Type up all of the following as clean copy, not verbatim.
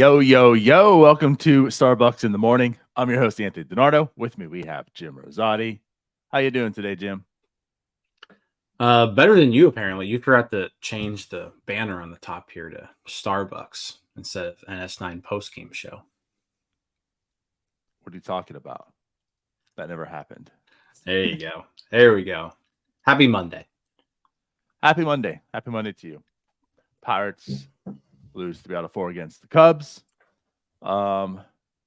Yo, yo, yo. Welcome to Starbucks in the Morning. I'm your host, Anthony DiNardo. With me, we have Jim Rosati. How you doing today, Jim? Better than you, apparently. You forgot to change the banner on the top here to Starbucks instead of NS9 post-game show. What are you talking about? That never happened. There you go. There we go. Happy Monday. Happy Monday. Happy Monday to you. Pirates lose 3 out of 4 against the Cubs. Not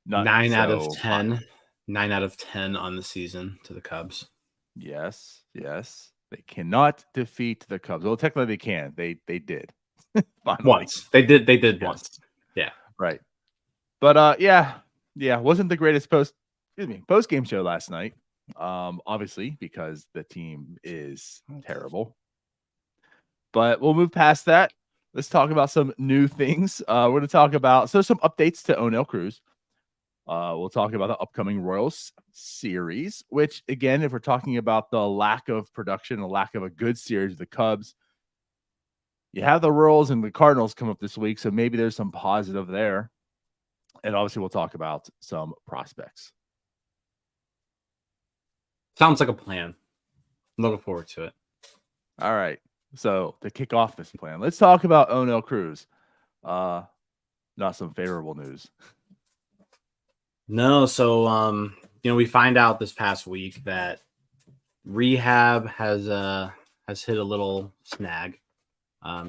9 out of so 10. hot. 9 out of 10 on the season to the Cubs. Yes. They cannot defeat the Cubs. Well, technically they can. They did. Finally. Once. They did Yes. once. Yeah. Right. But yeah, wasn't the greatest post-game show last night. Obviously, because the team is terrible. But we'll move past that. Let's talk about some new things. We're going to talk about some updates to Oneil Cruz. We'll talk about the upcoming Royals series, which, again, if we're talking about the lack of production, the lack of a good series of the Cubs, you have the Royals and the Cardinals come up this week, so maybe there's some positive there. And obviously, we'll talk about some prospects. Sounds like a plan. I'm looking forward to it. All right. So to kick off this plan, let's talk about Oneil Cruz. Not some favorable news. No, so we find out this past week that rehab has hit a little snag.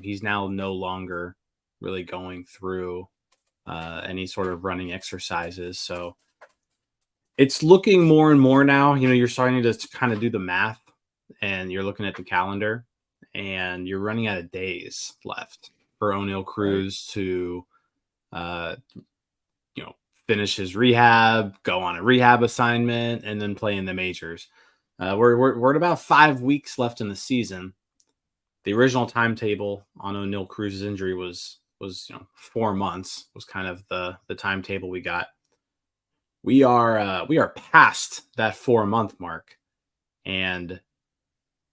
He's now no longer really going through any sort of running exercises. So it's looking more and more now, you're starting to kind of do the math and you're looking at the calendar and you're running out of days left for Oneil Cruz to, finish his rehab, go on a rehab assignment, and then play in the majors. We're at about 5 weeks left in the season. The original timetable on Oneil Cruz's injury was 4 months was kind of the timetable we got. We are past that 4-month mark, and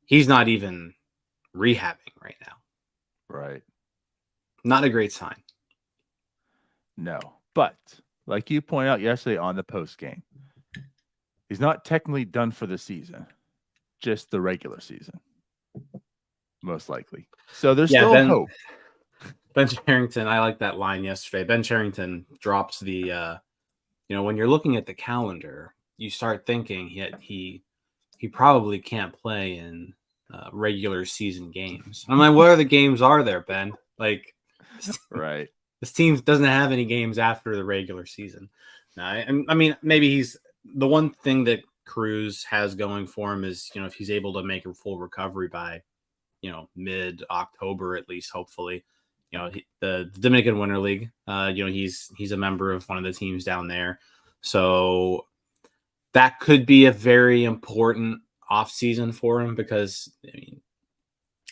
he's not even rehabbing right now. Right. Not a great sign. No, but like you pointed out yesterday on the post game, he's not technically done for the season, just the regular season, most likely. So there's still hope. Ben Cherington, I like that line yesterday. Ben Cherington drops the, when you're looking at the calendar, you start thinking he probably can't play in regular season games. I'm like, what other games are there, Ben? Like, right. This team doesn't have any games after the regular season. I mean, maybe he's the one thing that Cruz has going for him is, if he's able to make a full recovery by, mid-October, at least, hopefully, the Dominican Winter League, he's a member of one of the teams down there. So that could be a very important offseason for him because,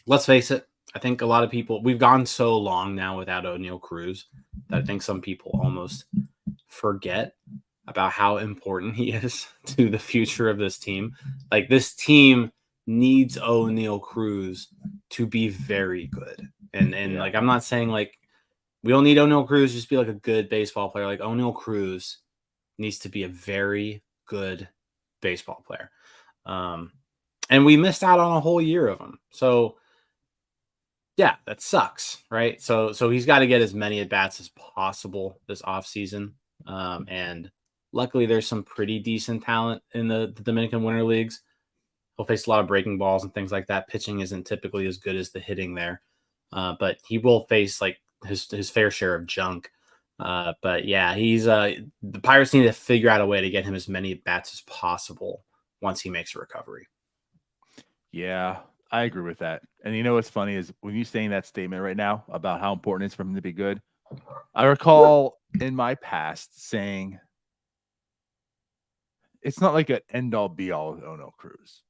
let's face it, I think a lot of people, we've gone so long now without Oneil Cruz that I think some people almost forget about how important he is to the future of this team. Like, this team needs Oneil Cruz to be very good. And like, I'm not saying like we don't need Oneil Cruz just be like a good baseball player. Like, Oneil Cruz needs to be a very good baseball player. And we missed out on a whole year of him. So yeah, that sucks, right? So he's got to get as many at-bats as possible this offseason. And luckily there's some pretty decent talent in the Dominican Winter Leagues. He'll face a lot of breaking balls and things like that. Pitching isn't typically as good as the hitting there. But he will face like his fair share of junk. But yeah, he's the Pirates need to figure out a way to get him as many at-bats as possible once he makes a recovery. Yeah, I agree with that. And you know what's funny is when you're saying that statement right now about how important it is for him to be good, I recall in my past saying it's not like an end-all be-all with Oneil Cruz.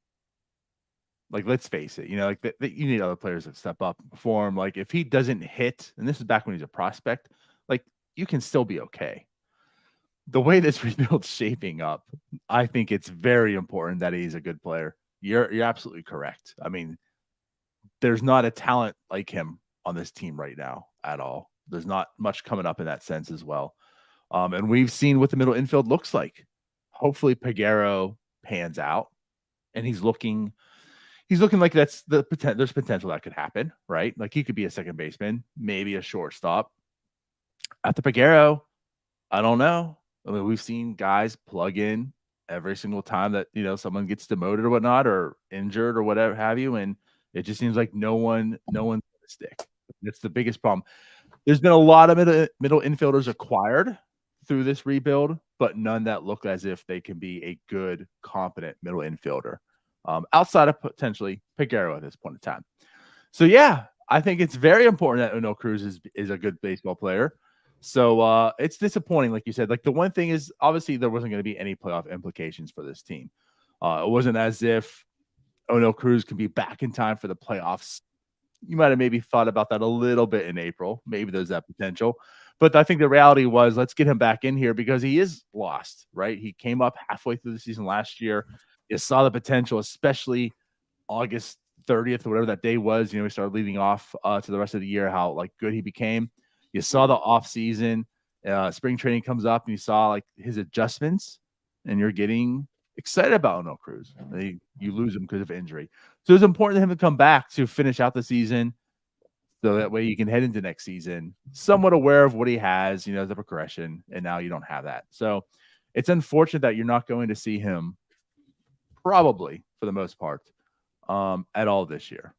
Like, let's face it, like you need other players that step up and perform. Like, if he doesn't hit, and this is back when he's a prospect, like, you can still be okay. The way this rebuild's shaping up, I think it's very important that he's a good player. You're absolutely correct. I mean, there's not a talent like him on this team right now at all. There's not much coming up in that sense as well. And we've seen what the middle infield looks like. Hopefully Peguero pans out and he's looking like that's the potential. There's potential that could happen, right? Like he could be a second baseman, maybe a shortstop. After Peguero, I don't know. I mean, we've seen guys plug in every single time that someone gets demoted or whatnot, or injured or whatever have you, and it just seems like no one's gonna stick. That's the biggest problem. There's been a lot of middle infielders acquired through this rebuild, but none that look as if they can be a good, competent middle infielder, outside of potentially Peguero at this point in time. So yeah, I think it's very important that Oneil Cruz is a good baseball player. So it's disappointing, like you said. Like the one thing is, obviously, there wasn't going to be any playoff implications for this team. It wasn't as if Oneil Cruz can be back in time for the playoffs. You might have maybe thought about that a little bit in April. Maybe there's that potential. But I think the reality was, let's get him back in here because he is lost, right? He came up halfway through the season last year. You saw the potential, especially August 30th or whatever that day was. He started leading off to the rest of the year, how like good he became. You saw the off season, spring training comes up, and you saw like his adjustments, and you're getting excited about Oneil Cruz. You lose him because of injury. So it's important to him to come back to finish out the season, so that way you can head into next season somewhat aware of what he has, the progression, and now you don't have that. So it's unfortunate that you're not going to see him probably for the most part at all this year.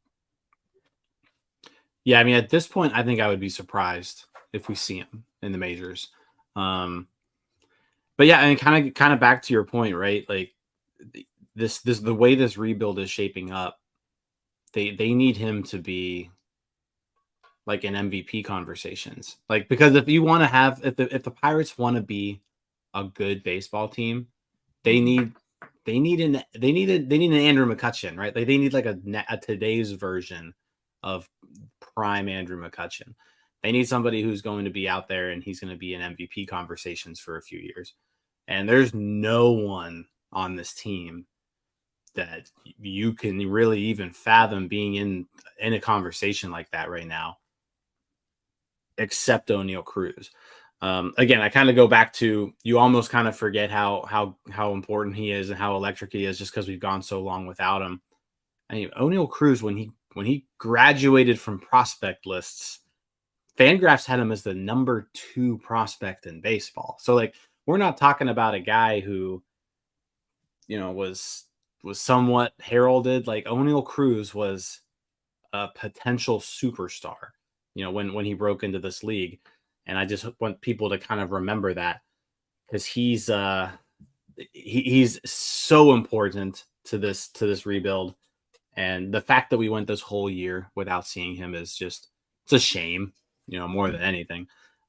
Yeah, I mean, at this point, I think I would be surprised if we see him in the majors. But yeah, and kind of back to your point, right? Like this the way this rebuild is shaping up, they need him to be like in MVP conversations. Like, because if you want to have if the Pirates want to be a good baseball team, they need an Andrew McCutchen, right? Like they need like a today's version of prime Andrew McCutchen. They need somebody who's going to be out there and he's going to be in MVP conversations for a few years. And there's no one on this team that you can really even fathom being in a conversation like that right now, except Oneil Cruz. Again, I kind of go back to, you almost kind of forget how important he is and how electric he is just because we've gone so long without him. I mean, Oneil Cruz, when he graduated from prospect lists, Fangraphs had him as the number 2 prospect in baseball. So like, we're not talking about a guy who, was somewhat heralded. Like Oneil Cruz was a potential superstar, when he broke into this league. And I just want people to kind of remember that, because he's so important to this rebuild. And the fact that we went this whole year without seeing him is just, it's a shame, more than anything.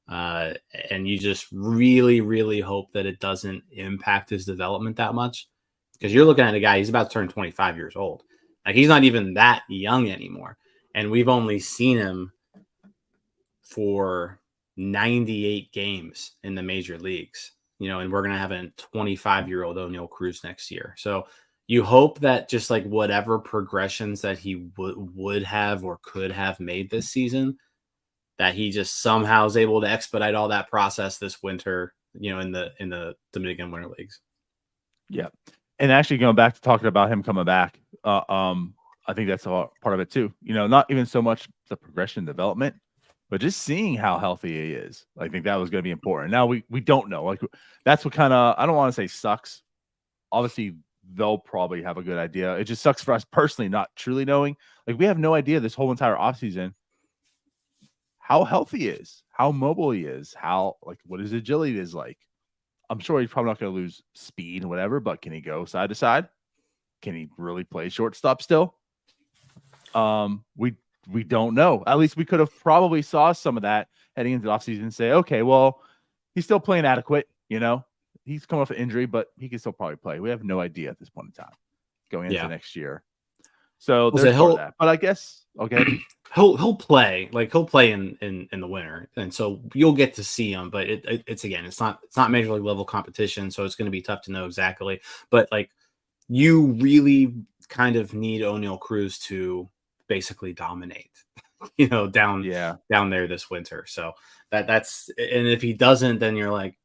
And you just really, really hope that it doesn't impact his development that much, because you're looking at a guy, he's about to turn 25 years old. Like he's not even that young anymore. And we've only seen him for 98 games in the major leagues, and we're going to have a 25-year-old Oneil Cruz next year. So you hope that just like whatever progressions that he would have or could have made this season, that he just somehow is able to expedite all that process this winter, in the Dominican Winter Leagues. Yeah. And actually going back to talking about him coming back, I think that's a part of it too. Not even so much the progression development, but just seeing how healthy he is. I think that was going to be important. Now we don't know. Like that's what kind of, I don't want to say sucks. Obviously, they'll probably have a good idea. It just sucks for us personally, not truly knowing. Like we have no idea this whole entire offseason how healthy he is, how mobile he is, how like what his agility is like. I'm sure he's probably not going to lose speed and whatever, but can he go side to side? Can he really play shortstop still? We don't know. At least we could have probably saw some of that heading into the offseason and say, okay, well, he's still playing adequate. He's coming off an injury, but he can still probably play. We have no idea at this point in time going into next year. So there's part of that. But I guess he'll play. Like he'll play in the winter, and so you'll get to see him. But it's not major league level competition, so it's going to be tough to know exactly. But like you really kind of need Oneil Cruz to basically dominate down Yeah. there this winter. So that's and if he doesn't, then you're like,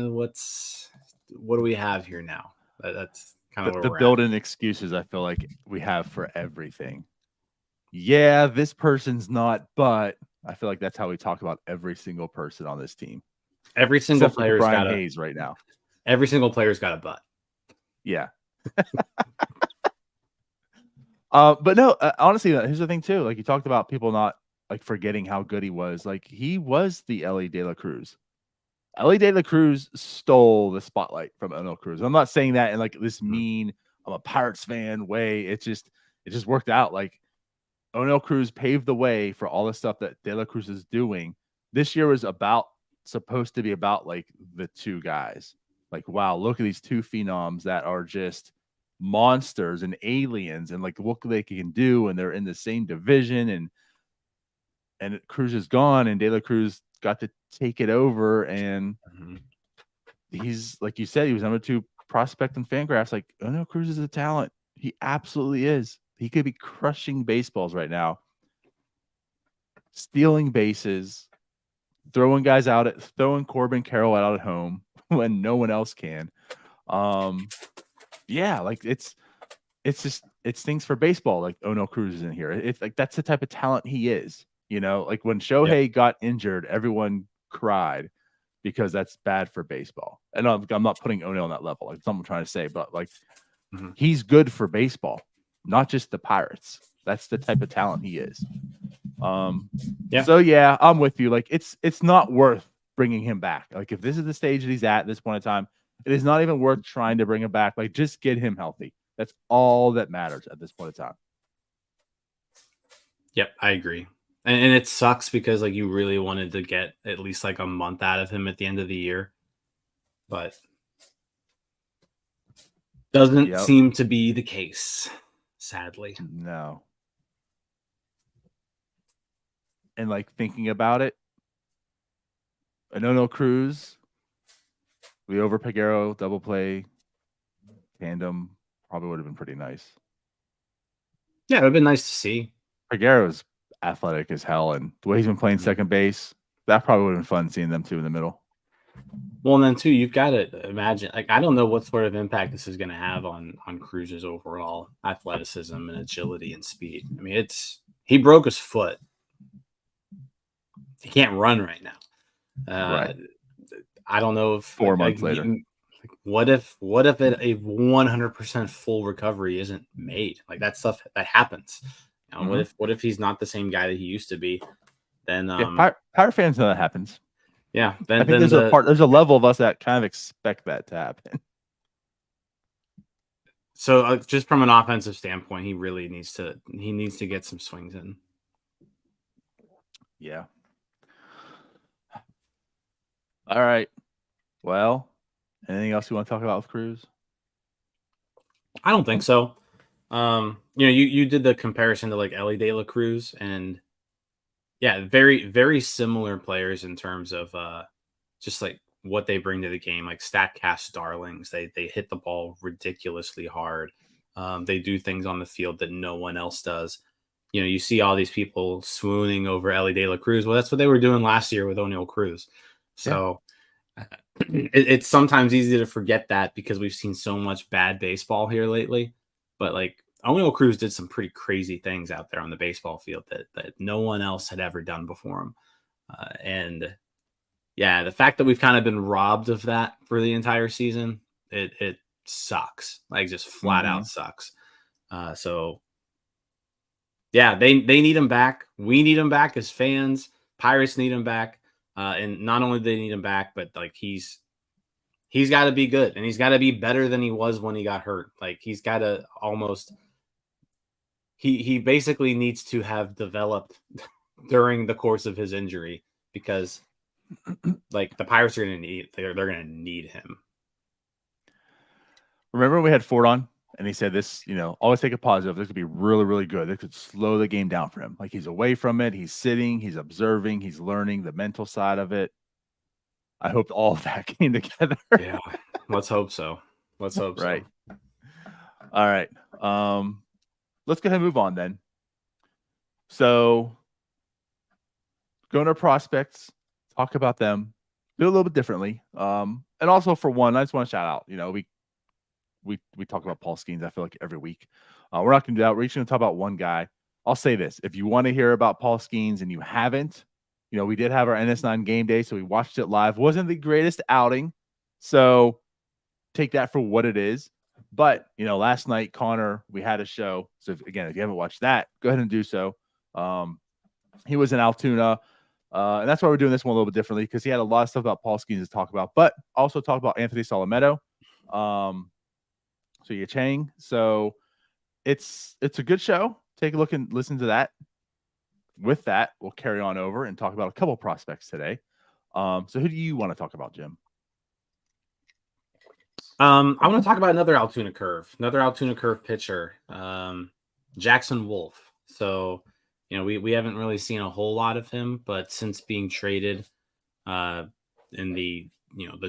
what do we have here now? That's kind of where The we're at. built-in excuses I feel like we have for everything. Yeah, this person's not, but I feel like that's how we talk about every single person on this team, Every single except for player's Brian got a Hayes right now. every single player's got a butt. Yeah. But no, honestly, here's the thing too. Like you talked about people not like forgetting how good he was. Like he was the Ellie De La Cruz. Ellie De La Cruz stole the spotlight from Oneil Cruz. I'm not saying that in like this mean, I'm a Pirates fan way. It just worked out. Like Oneil Cruz paved the way for all the stuff that De La Cruz is doing. This year was supposed to be about like the two guys. Like, wow, look at these two phenoms that are just monsters and aliens and like what they can do, and they're in the same division, and Cruz is gone and De La Cruz got to take it over, and he's like you said, he was number 2 prospect in Fangraphs. Like, Oneil Cruz is a talent. He absolutely is. He could be crushing baseballs right now, stealing bases, throwing Corbin Carroll out at home when no one else can. Yeah, like it's things for baseball. Like Oneil Cruz is in here. It's like that's the type of talent he is. Like when Shohei got injured, everyone cried because that's bad for baseball. And I'm not putting Oneil on that level. Like something I'm trying to say, but like he's good for baseball, not just the Pirates. That's the type of talent he is. So yeah, I'm with you. Like it's not worth bringing him back. Like if this is the stage that he's at this point in time, it is not even worth trying to bring him back. Like just get him healthy. That's all that matters at this point in time. Yep, I agree. And it sucks because like you really wanted to get at least like a month out of him at the end of the year, but doesn't seem to be the case, sadly. No. And like thinking about it, Oneil Cruz, Liover Peguero, double play, tandem probably would have been pretty nice. Yeah, it would have been nice to see. Peguero's athletic as hell, and the way he's been playing second base, that probably would have been fun seeing them two in the middle. Well, and then too, you've got to imagine. Like, I don't know what sort of impact this is going to have on Cruz's overall athleticism and agility and speed. I mean, he broke his foot. He can't run right now. Right. I don't know if 4 months later. What if a 100% full recovery isn't made? Like that stuff that happens. What if he's not the same guy that he used to be? Then Pirate fans know that happens. Yeah, I think there's a level of us that kind of expect that to happen. So just from an offensive standpoint, he really needs to get some swings in. Yeah. All right. Well, anything else you want to talk about with Cruz? I don't think so. You did the comparison to like Ellie De La Cruz, and yeah, very, very similar players in terms of just like what they bring to the game, like StatCast darlings. They hit the ball ridiculously hard. They do things on the field that no one else does. You see all these people swooning over Ellie De La Cruz. Well, that's what they were doing last year with Oneil Cruz. So it's sometimes easy to forget that because we've seen so much bad baseball here lately. But like Oneil Cruz did some pretty crazy things out there on the baseball field that no one else had ever done before him. And yeah, the fact that we've kind of been robbed of that for the entire season, it sucks. Like just flat out sucks. So yeah, they need him back. We need him back as fans. Pirates need him back. And not only do they need him back, but like he's got to be good, and he's got to be better than he was when he got hurt. Like he's got to almost he basically needs to have developed during the course of his injury, because like the Pirates are going to they're going to need him. Remember when we had Ford on and he said this, always take a positive. This could be really, really good. This could slow the game down for him. Like he's away from it. He's sitting, he's observing, he's learning the mental side of it. I hope all of that came together. Yeah. Let's hope so. Right. All right. Let's go ahead and move on then. So go into prospects, talk about them, do it a little bit differently. And also for one, I just want to shout out. We talk about Paul Skeens, I feel like every week. We're not going to do that. We're just going to talk about one guy. I'll say this: if you want to hear about Paul Skeens and you haven't, we did have our NS9 game day, so we watched it live. Wasn't the greatest outing, so take that for what it is. But last night, Connor, we had a show. So if you haven't watched that, go ahead and do so. He was in Altoona. And that's why we're doing this one a little bit differently, because he had a lot of stuff about Paul Skeens to talk about, but also talk about Anthony Solometo. So Chang. So it's a good show. Take a look and listen to that. With that, we'll carry on over and talk about a couple prospects today. So who do you want to talk about, Jim? I want to talk about another Altoona Curve pitcher, Jackson Wolf. So, we haven't really seen a whole lot of him, but since being traded in the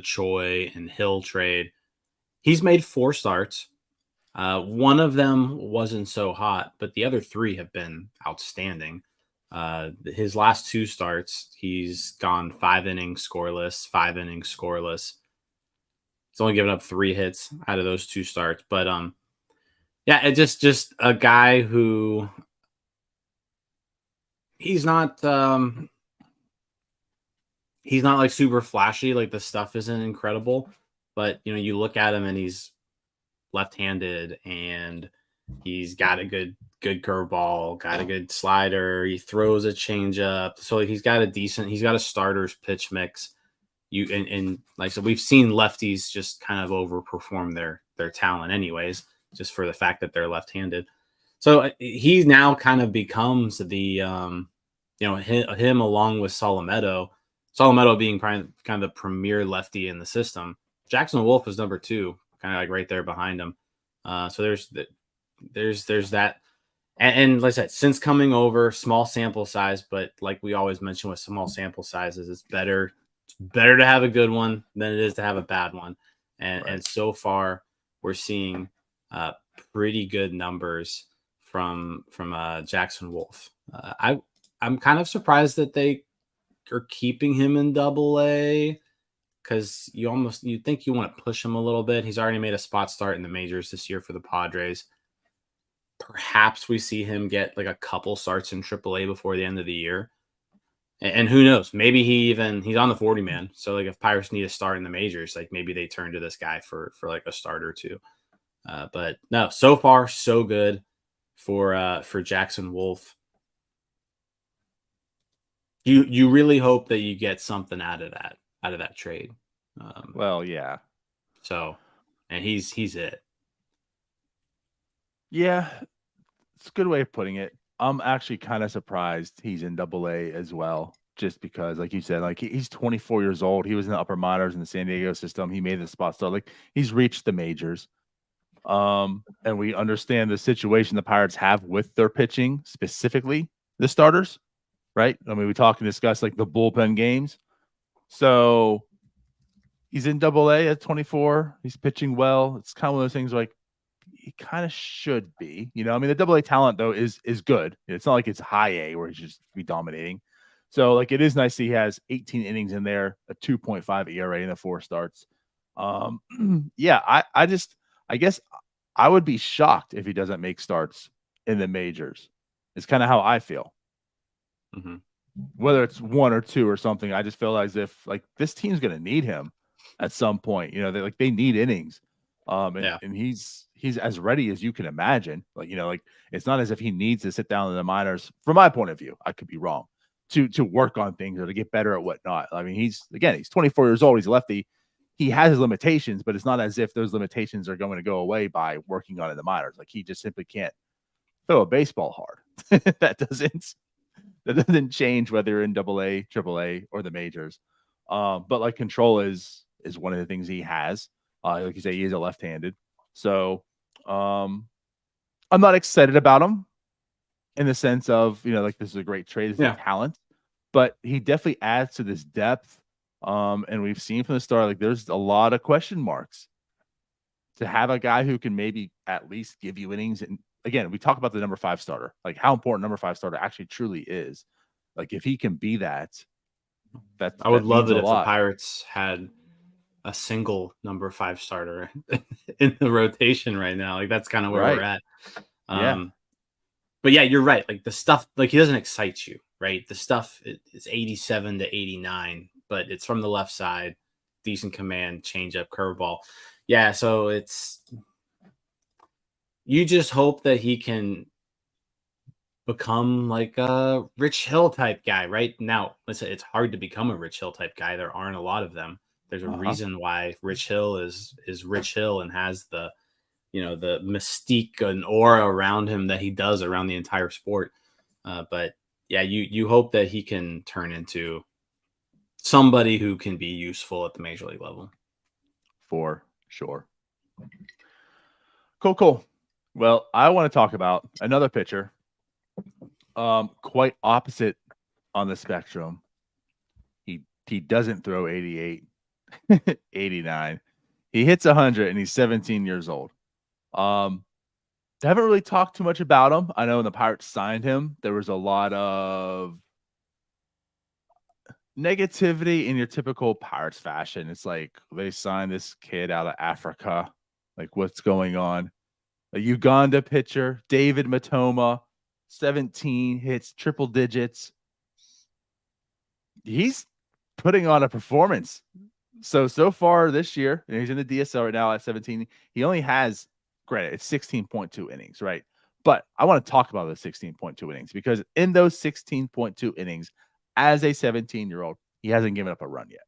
Choi and Hill trade, he's made 4 starts. One of them wasn't so hot, but the other 3 have been outstanding. His last 2 starts, he's gone 5 innings scoreless, 5 innings scoreless. He's only given up 3 hits out of those 2 starts, but it's just a guy who he's not like super flashy. Like, the stuff isn't incredible, but you look at him and he's left-handed and he's got a good curveball, got a good slider. He throws a changeup, so he's got a starter's pitch mix. And like I said, we've seen lefties just kind of overperform their talent anyways, just for the fact that they're left-handed. So he now kind of becomes the him along with Solometo being kind of the premier lefty in the system. Jackson Wolf is number 2, kind of like right there behind him. So there's that. And like I said, since coming over, small sample size, but like we always mention with small sample sizes, it's better to have a good one than it is to have a bad one. And so far we're seeing pretty good numbers from Jackson Wolf. I'm kind of surprised that they are keeping him in Double-A, because you think you want to push him a little bit. He's already made a spot start in the majors this year for the Padres. Perhaps we see him get like a couple starts in AAA before the end of the year. And who knows? Maybe he's on the 40-man. So like if Pirates need a start in the majors, like maybe they turn to this guy for like a start or two. But no, so far so good for Jackson Wolf. You really hope that you get something out of that trade. Well, yeah. So, and he's it. Yeah, it's a good way of putting it. I'm actually kind of surprised he's in Double-A as well, just because, like you said, like he's 24 years old. He was in the upper minors in the San Diego system. He made the spot start. Like, he's reached the majors. And we understand the situation the Pirates have with their pitching, specifically the starters, right? I mean, we talk and discuss like the bullpen games. So he's in Double-A at 24. He's pitching well. It's kind of one of those things like he kind of should be. I mean, the Double-A talent though is good. It's not like it's high A where he's just be dominating. So like it is nice he has 18 innings in there, a 2.5 ERA in the 4 starts. Yeah, I guess I would be shocked if he doesn't make starts in the majors. It's kind of how I feel. Mm-hmm. Whether it's 1 or 2 or something, I just feel as if like this team's going to need him at some point. They need innings. And he's as ready as you can imagine. Like it's not as if he needs to sit down in the minors. From my point of view, I could be wrong, to work on things or to get better at whatnot. I mean, he's 24 years old. He's lefty. He has his limitations, but it's not as if those limitations are going to go away by working on it in the minors. Like he just simply can't throw a baseball hard. That doesn't change whether you're in Double-A, Triple-A, or the majors. But like control is one of the things he has. Like you say, he is a left-handed. So I'm not excited about him in the sense of, like this is a great trade, this is talent, but he definitely adds to this depth. And we've seen from the start, like there's a lot of question marks. To have a guy who can maybe at least give you innings. And again, we talk about the number 5 starter, like how important number 5 starter actually truly is. Like if he can be that, I would that love means it a if the lot, Pirates had a single number 5 starter in the rotation right now. Like that's kind of where we're right? at. Yeah, Um, but yeah, you're right. Like the stuff, like he doesn't excite you, right? The stuff is 87 to 89, but it's from the left side, decent command, changeup, curveball. Yeah, so you just hope that he can become like a Rich Hill type guy. Right now, listen, it's hard to become a Rich Hill type guy. There aren't a lot of them. There's a uh-huh. reason why Rich Hill is Rich Hill and has the the mystique and aura around him that he does around the entire sport. But yeah, you hope that he can turn into somebody who can be useful at the major league level. For sure. Cool, cool. Well, I want to talk about another pitcher, quite opposite on the spectrum. He doesn't throw 88, 89. He hits 100 and he's 17 years old. Um, I haven't really talked too much about him. I know when the Pirates signed him, there was a lot of negativity in your typical Pirates fashion. It's like they signed this kid out of Africa. Like, what's going on? A Uganda pitcher, David Matoma, 17 hits, triple digits. He's putting on a performance. So far this year, and he's in the DSL right now at 17. He only has, granted, it's 16.2 innings, right? But I want to talk about the 16.2 innings because in those 16.2 innings, as a 17-year-old, he hasn't given up a run yet.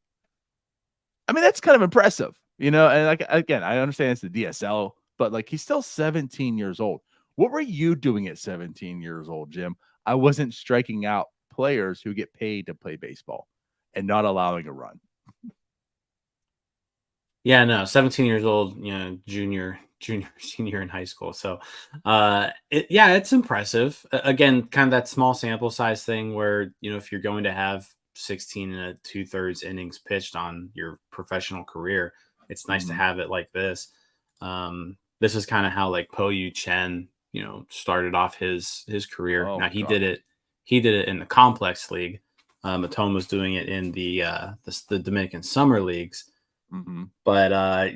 I mean, that's kind of impressive, you know. And like again, I understand it's the DSL, but like he's still 17 years old. What were you doing at 17 years old, Jim? I wasn't striking out players who get paid to play baseball and not allowing a run. Yeah, no, 17 years old, junior, senior in high school. So, it's impressive. Again, kind of that small sample size thing where, if you're going to have 16 and a 2/3 innings pitched on your professional career, it's nice to Mhm. have it like this. This is kind of how like Po Yu Chen, started off his career. Oh Now god. he did it in the complex league. Matome was doing it in the Dominican summer leagues. Mhm. But I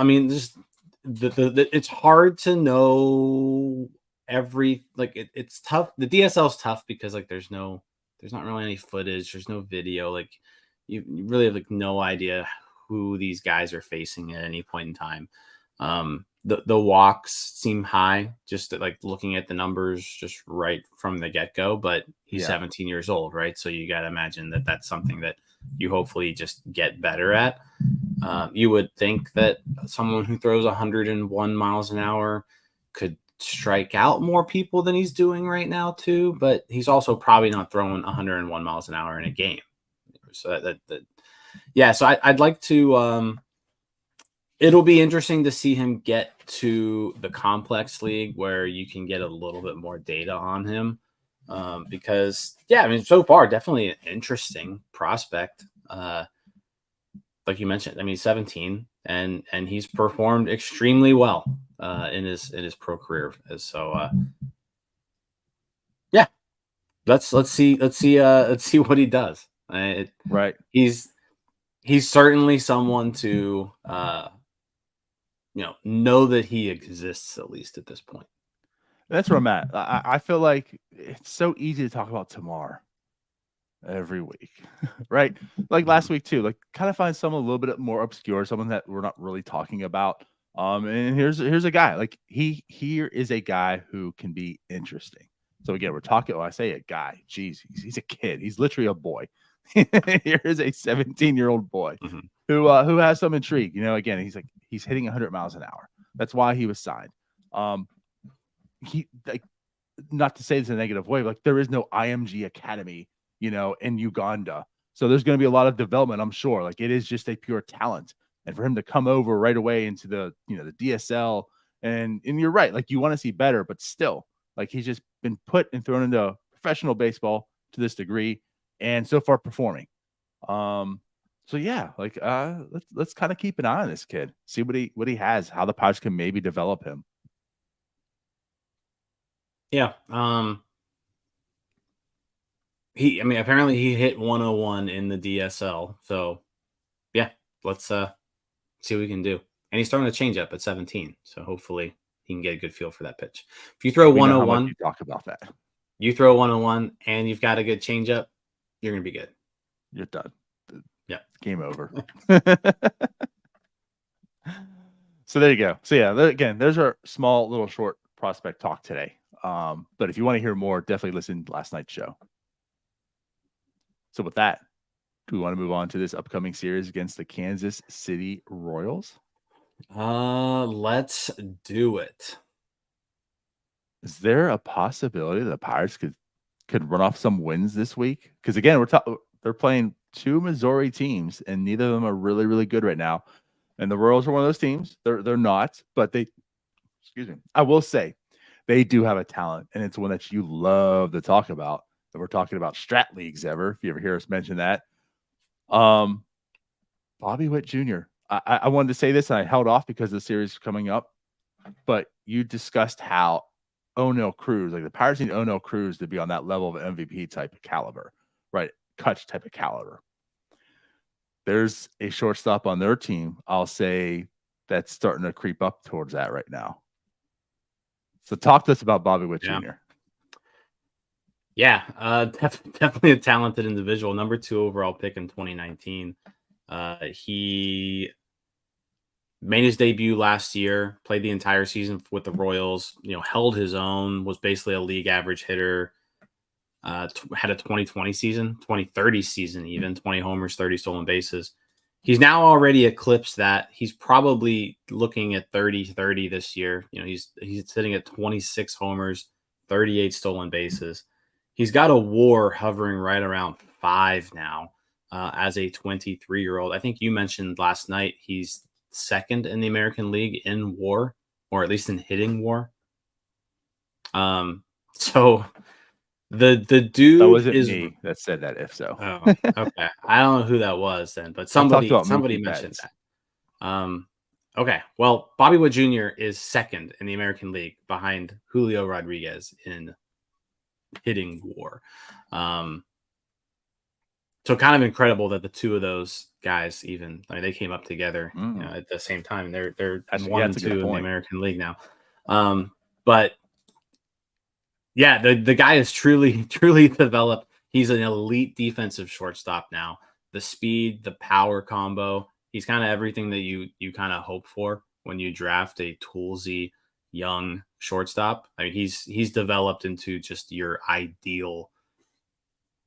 mean, just it's hard to know it's tough. The DSL is tough because like there's not really any footage, there's no video. Like you really have like no idea who these guys are facing at any point in time. The walks seem high, just like looking at the numbers just right from the get go. But he's Yeah. 17 years old, right? So you got to imagine that that's something that you hopefully just get better at. You would think that someone who throws 101 miles an hour could strike out more people than he's doing right now, too. But he's also probably not throwing 101 miles an hour in a game. So so I'd like to. It'll be interesting to see him get to the complex league where you can get a little bit more data on him. Because I mean, so far, definitely an interesting prospect. Like you mentioned, I mean, 17 and he's performed extremely well in his pro career. So yeah, let's see what he does. Right. He's certainly someone to know that he exists at least at this point. That's where I'm at. I feel like it's so easy to talk about Tamar every week, right? Like last week too. Like kind of find someone a little bit more obscure, someone that we're not really talking about. And here's a guy. Like here is a guy who can be interesting. So again, we're talking. When I say a guy, geez, he's a kid. He's literally a boy. Here is a 17-year-old boy Mhm. who has some intrigue. You know, again, he's hitting 100 miles an hour. That's why he was signed. He like not to say this in a negative way, like there is no IMG Academy, you know, in Uganda. So there's going to be a lot of development, I'm sure. Like it is just a pure talent. And for him to come over right away into the DSL and you're right, like you want to see better, but still, like he's just been put and thrown into professional baseball to this degree and so far performing. So yeah, like let's kind of keep an eye on this kid, see what he has, how the Pirates can maybe develop him. Yeah. apparently he hit 101 in the DSL. So yeah, let's see what we can do. And he's throwing a changeup at 17. So hopefully he can get a good feel for that pitch. If you throw We know how much 101, you talk about that. you throw 101 and you've got a good changeup, you're gonna be good. You're done. Yeah. Game over. So there you go. So yeah, again, there's our small little short prospect talk today. But if you want to hear more, definitely listen to last night's show. So with that, do we want to move on to this upcoming series against the Kansas City Royals? Let's do it. Is there a possibility the Pirates could run off some wins this week? Because again, they're playing two Missouri teams, and neither of them are really, really good right now. And the Royals are one of those teams. They're not, but excuse me. I will say they do have a talent, and it's one that you love to talk about. If we're talking about strat leagues if you ever hear us mention that. Bobby Witt Jr. I wanted to say this, and I held off because the series is coming up. But you discussed how Oneil Cruz, like the Pirates need Oneil Cruz to be on that level of MVP type of caliber, right? Kutch type of caliber. There's a shortstop on their team, I'll say, that's starting to creep up towards that right now. So talk to us about Bobby Witt Jr. Yeah, definitely a talented individual. Number 2 overall pick in 2019. He made his debut last year, played the entire season with the Royals, held his own, was basically a league average hitter, had a 2020 season, 2030 season, even 20 homers, 30 stolen bases. He's now already eclipsed that. He's probably looking at 30-30 this year. He's sitting at 26 homers, 38 stolen bases. He's got a WAR hovering right around 5 now as a 23-year-old. I think you mentioned last night he's second in the American League in WAR, or at least in hitting WAR. So the dude that wasn't is me that said that. If so, oh, okay. I don't know who that was then, but somebody mentioned that. Okay. Well, Bobby Witt Jr. is second in the American League behind Julio Rodriguez in hitting WAR. So kind of incredible that the two of those guys they came up together at the same time. They're 1 and 2 in the American League now. But yeah, the guy is truly developed. He's an elite defensive shortstop now. The speed, the power combo. He's kind of everything that you kind of hope for when you draft a toolsy young shortstop. I mean, he's developed into just your ideal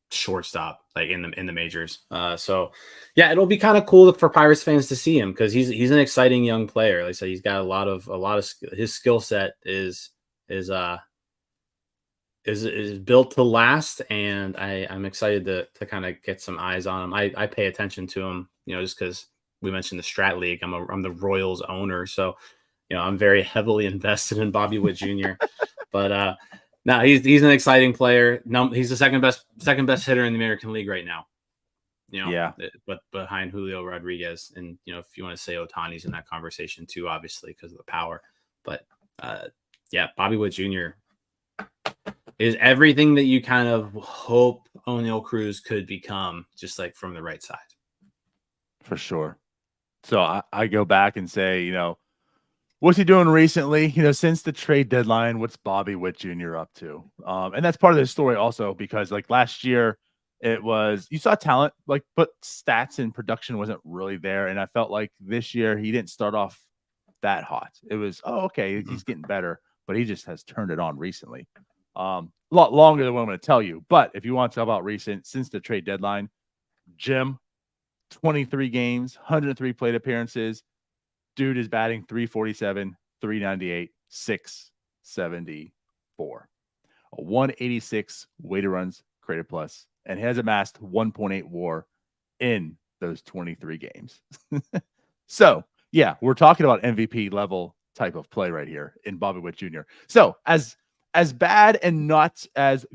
shortstop, like in the majors. So yeah, it'll be kind of cool for Pirates fans to see him because he's an exciting young player. Like I said, he's got a lot of his skill set is built to last, and I'm excited to kind of get some eyes on him. I pay attention to him, just because we mentioned the Strat League. I'm the Royals owner, so I'm very heavily invested in Bobby Witt Jr. But no, he's an exciting player. No, he's the second best hitter in the American League right now. Yeah, but behind Julio Rodriguez, and if you want to say Ohtani's in that conversation too, obviously because of the power. But yeah, Bobby Witt Jr. is everything that you kind of hope Oneil Cruz could become, just like from the right side. For sure. So I go back and say, what's he doing recently? Since the trade deadline, what's Bobby Witt Jr. up to? And that's part of the story also, because like last year, it was you saw talent, like, but stats and production wasn't really there. And I felt like this year he didn't start off that hot. It was, okay, he's getting better, but he just has turned it on recently. A lot longer than what I'm going to tell you. But if you want to talk about recent, since the trade deadline, Jim, 23 games, 103 plate appearances. Dude is batting 347, 398, 674. A 186 weighted runs created plus, and has amassed 1.8 WAR in those 23 games. So, yeah, we're talking about MVP level type of play right here in Bobby Witt Jr. So, as bad and not as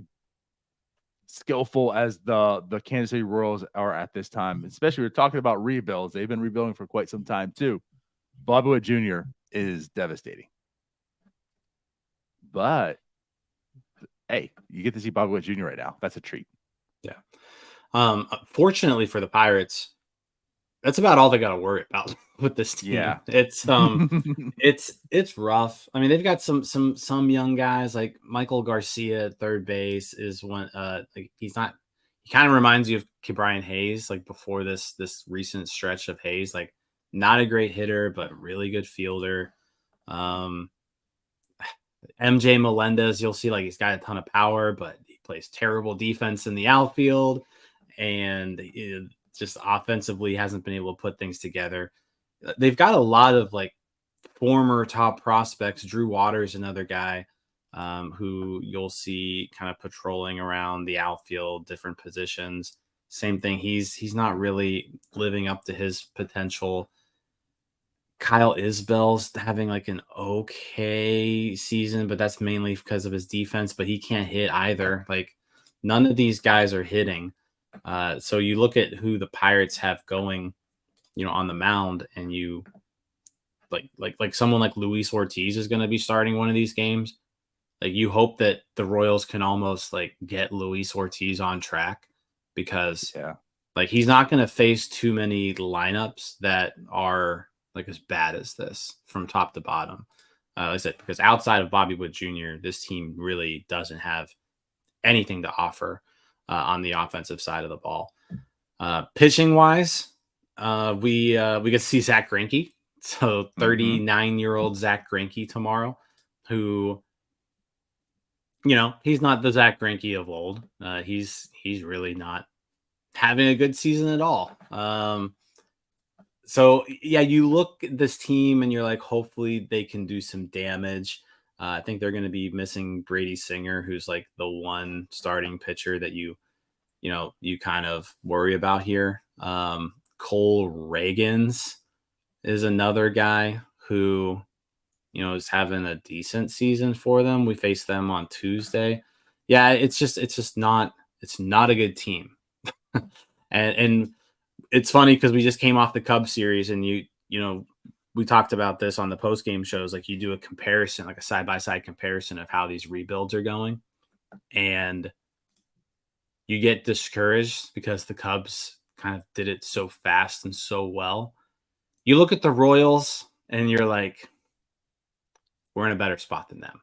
skillful as the Kansas City Royals are at this time, especially we're talking about rebuilds. They've been rebuilding for quite some time too. Bobby Witt Jr. is devastating. But hey, you get to see Bobby Witt Jr. right now. That's a treat. Fortunately for the Pirates, that's about all they got to worry about with this team. Yeah. It's rough. I mean, they've got some young guys like Michael Garcia at third base is one. Like he's not. He kind of reminds you of Brian Hayes, like before this recent stretch of Hayes. Like not a great hitter, but really good fielder. MJ Melendez, you'll see like he's got a ton of power, but he plays terrible defense in the outfield, and just offensively hasn't been able to put things together. They've got a lot of like former top prospects. Drew Waters, another guy who you'll see kind of patrolling around the outfield, different positions. Same thing. He's not really living up to his potential. Kyle Isbell's having like an okay season, but that's mainly because of his defense, but he can't hit either. Like none of these guys are hitting. So you look at who the Pirates have going, on the mound, and you like someone like Luis Ortiz is going to be starting one of these games. Like you hope that the Royals can almost like get Luis Ortiz on track, because like he's not going to face too many lineups that are like as bad as this from top to bottom. Like I said, because outside of Bobby Wood Jr., this team really doesn't have anything to offer on the offensive side of the ball. Pitching wise, we get to see Zach Greinke. So 39-year-old Zach Greinke tomorrow, who, he's not the Zach Greinke of old. He's really not having a good season at all. So yeah, you look at this team and you're like, hopefully they can do some damage. I think they're going to be missing Brady Singer, who's like the one starting pitcher that you kind of worry about here. Cole Reagans is another guy who, is having a decent season for them. We face them on Tuesday. Yeah, it's not a good team. and it's funny because we just came off the Cubs series, and we talked about this on the post game shows. Like you do a comparison, like a side by side comparison of how these rebuilds are going, and you get discouraged because the Cubs kind of did it so fast and so well. You look at the Royals and you're like, we're in a better spot than them.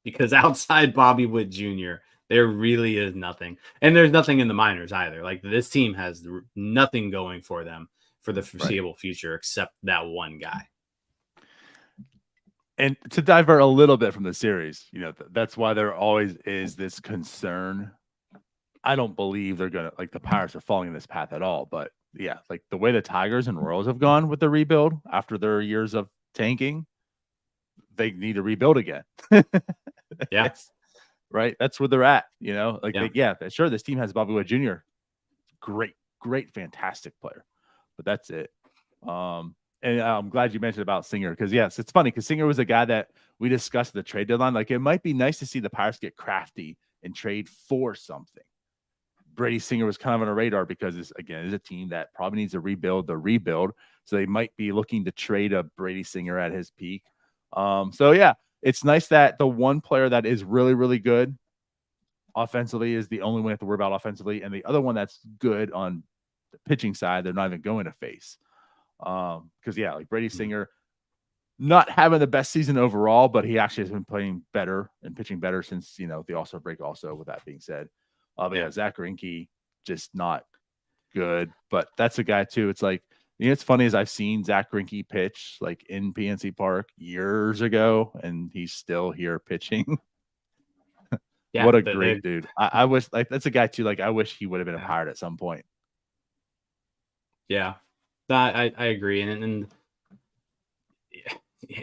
Because outside Bobby Wood Jr., there really is nothing. And there's nothing in the minors either. Like this team has nothing going for them for the foreseeable future except that one guy. And to divert a little bit from the series, that's why there always is this concern. I don't believe they're going to, like, the Pirates are falling in this path at all. But yeah, like the way the Tigers and Royals have gone with the rebuild after their years of tanking, they need to rebuild again. Yeah. Right. That's where they're at, sure. This team has Bobby Wood Jr. Great, fantastic player, but that's it. And I'm glad you mentioned about Singer, because yes, it's funny because Singer was a guy that we discussed at the trade deadline. Like it might be nice to see the Pirates get crafty and trade for something. Brady Singer was kind of on a radar because it's a team that probably needs to rebuild the rebuild. So they might be looking to trade a Brady Singer at his peak. So yeah, it's nice that the one player that is really, really good offensively is the only one we have to worry about offensively. And the other one that's good on the pitching side, they're not even going to face. Because like Brady Singer, not having the best season overall, but he actually has been playing better and pitching better since, the All-Star break also, with that being said. Zach Greinke, just not good, but that's a guy too. It's like, it's funny as I've seen Zach Greinke pitch like in PNC Park years ago, and he's still here pitching. Yeah, what a great dude. I wish, like, that's a guy too. Like, I wish he would have been a Pirate at some point. Yeah, I agree. And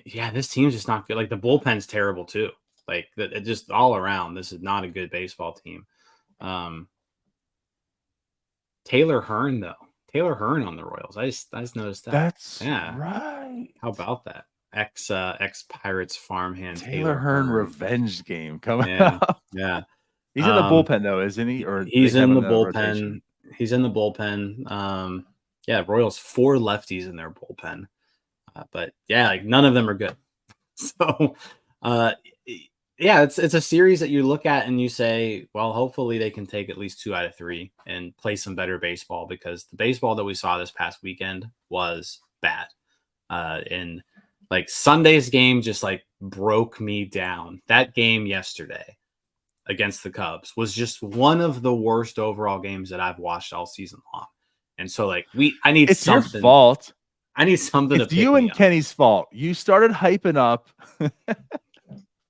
yeah, this team's just not good. Like the bullpen's terrible too. Like just all around, this is not a good baseball team. Taylor Hearn on the Royals. I just noticed that. That's right. How about that? Ex Pirates farmhand Taylor Hearn revenge game coming up. Yeah. He's in the bullpen though, isn't he? Or he's in the bullpen. Rotation? He's in the bullpen. Royals 4 lefties in their bullpen. But yeah, like none of them are good. So yeah, it's a series that you look at and you say, well, hopefully they can take at least 2 out of 3 and play some better baseball, because the baseball that we saw this past weekend was bad. And like Sunday's game just like broke me down. That game yesterday against the Cubs was just one of the worst overall games that I've watched all season long. And so like I need It's your something. fault. I need something to It's pick you me and up. Kenny's fault. You started hyping up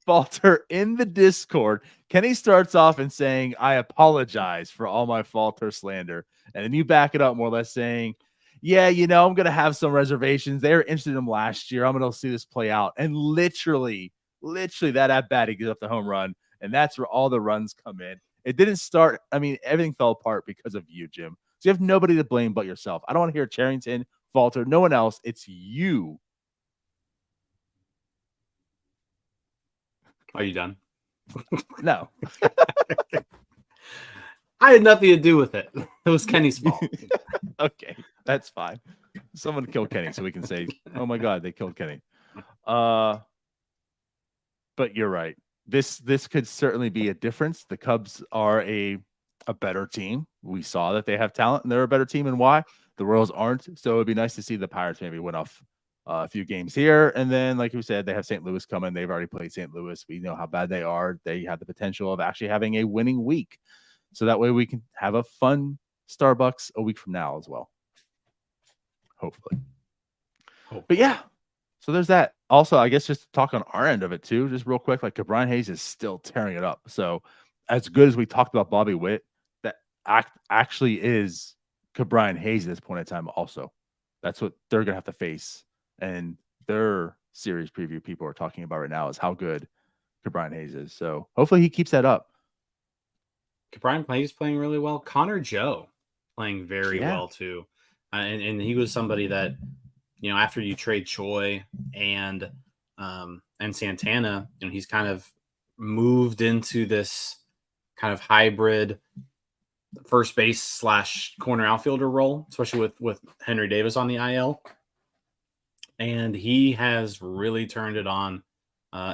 Falter in the Discord. Kenny starts off and saying, I apologize for all my Falter slander. And then you back it up more or less saying, yeah, I'm going to have some reservations. They were interested in him last year. I'm going to see this play out. And literally that at bat, he gets up the home run. And that's where all the runs come in. It didn't start. I mean, everything fell apart because of you, Jim. So you have nobody to blame but yourself. I don't want to hear Charrington, Falter, no one else. It's you. Are you done? No. I had nothing to do with it. It was Kenny's fault. Okay, that's fine. Someone killed Kenny, so we can say, "Oh my God, they killed Kenny." But you're right. This could certainly be a difference. The Cubs are a better team. We saw that they have talent, and they're a better team. And why? The Royals aren't. So it'd be nice to see the Pirates maybe win off a few games here, and then, like we said, they have St. Louis coming. They've already played St. Louis. We know how bad they are. They have the potential of actually having a winning week. So that way we can have a fun Starbucks a week from now as well. Hopefully. But yeah, so there's that. Also, I guess just to talk on our end of it too, just real quick, like Brian Hayes is still tearing it up. So as good as we talked about Bobby Witt, that actually is Brian Hayes at this point in time also. That's what they're going to have to face. And their series preview people are talking about right now is how good Brian Hayes is. So hopefully he keeps that up. Brian Hayes playing really well. Connor Joe playing very well too. And he was somebody that, after you trade Choi and Santana, he's kind of moved into this kind of hybrid first base / corner outfielder role, especially with Henry Davis on the IL. And he has really turned it on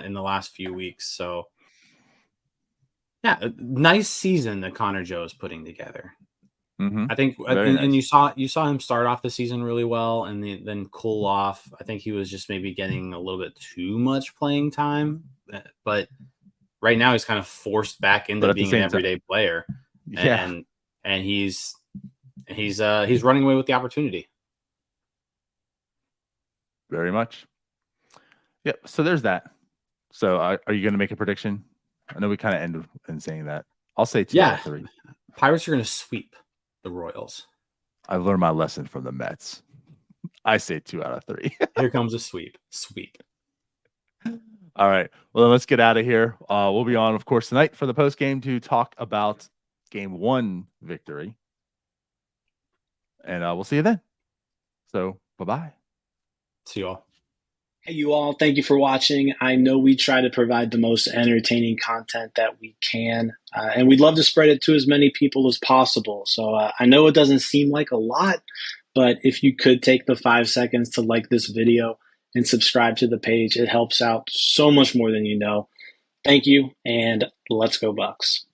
in the last few weeks. So yeah, a nice season that Connor Joe is putting together. Mm-hmm. I think, and you saw him start off the season really well, and then cool off. I think he was just maybe getting a little bit too much playing time, but right now he's kind of forced back into being an everyday player. Yeah, and he's running away with the opportunity. Very much. Yep. So there's that. So are you going to make a prediction? I know we kind of ended in saying that. I'll say 2 out of 3. Pirates are going to sweep the Royals. I learned my lesson from the Mets. I say 2 out of 3. Here comes a sweep. Sweep. All right. Well, then let's get out of here. We'll be on, of course, tonight for the post game to talk about Game 1 victory. And we'll see you then. So, bye-bye. See you all. Hey, you all. Thank you for watching. I know we try to provide the most entertaining content that we can, and we'd love to spread it to as many people as possible. So I know it doesn't seem like a lot, but if you could take the 5 seconds to like this video and subscribe to the page, it helps out so much more than you know. Thank you, and let's go Bucks.